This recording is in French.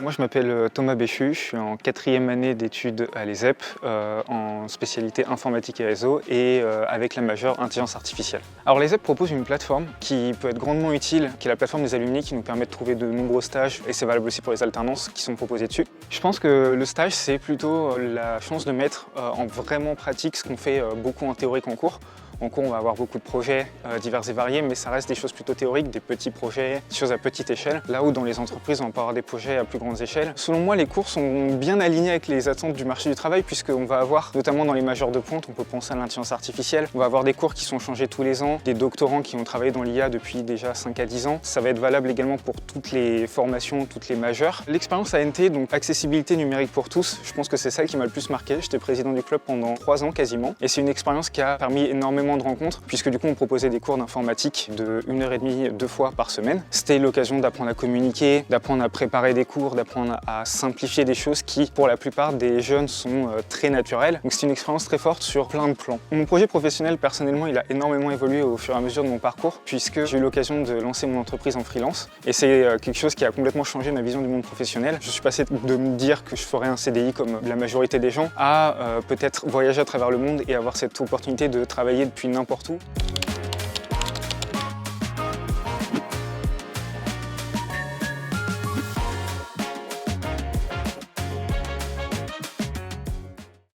Moi je m'appelle Thomas Béchu, je suis en 4e année d'études à l'ESEP en spécialité informatique et réseau et avec la majeure intelligence artificielle. Alors l'ESEP propose une plateforme qui peut être grandement utile, qui est la plateforme des alumni qui nous permet de trouver de nombreux stages et c'est valable aussi pour les alternances qui sont proposées dessus. Je pense que le stage c'est plutôt la chance de mettre en vraiment pratique ce qu'on fait beaucoup en théorique en cours. En cours, on va avoir beaucoup de projets divers et variés, mais ça reste des choses plutôt théoriques, des petits projets, des choses à petite échelle. Là où dans les entreprises, on peut avoir des projets à plus grande échelle. Selon moi, les cours sont bien alignés avec les attentes du marché du travail, puisqu'on va avoir, notamment dans les majeurs de pointe, on peut penser à l'intelligence artificielle. On va avoir des cours qui sont changés tous les ans, des doctorants qui ont travaillé dans l'IA depuis déjà 5 à 10 ans. Ça va être valable également pour toutes les formations, toutes les majeures. L'expérience ANT, donc accessibilité numérique pour tous, je pense que c'est celle qui m'a le plus marqué. J'étais président du club pendant 3 ans quasiment, et c'est une expérience qui a permis énormément de rencontres, puisque du coup on proposait des cours d'informatique de 1h30 2 fois par semaine. C'était l'occasion d'apprendre à communiquer, d'apprendre à préparer des cours, d'apprendre à simplifier des choses qui, pour la plupart des jeunes, sont très naturelles. Donc c'est une expérience très forte sur plein de plans. Mon projet professionnel, personnellement, il a énormément évolué au fur et à mesure de mon parcours, puisque j'ai eu l'occasion de lancer mon entreprise en freelance. Et c'est quelque chose qui a complètement changé ma vision du monde professionnel. Je suis passé de me dire que je ferais un CDI comme la majorité des gens, à peut-être voyager à travers le monde et avoir cette opportunité de travailler depuis n'importe où.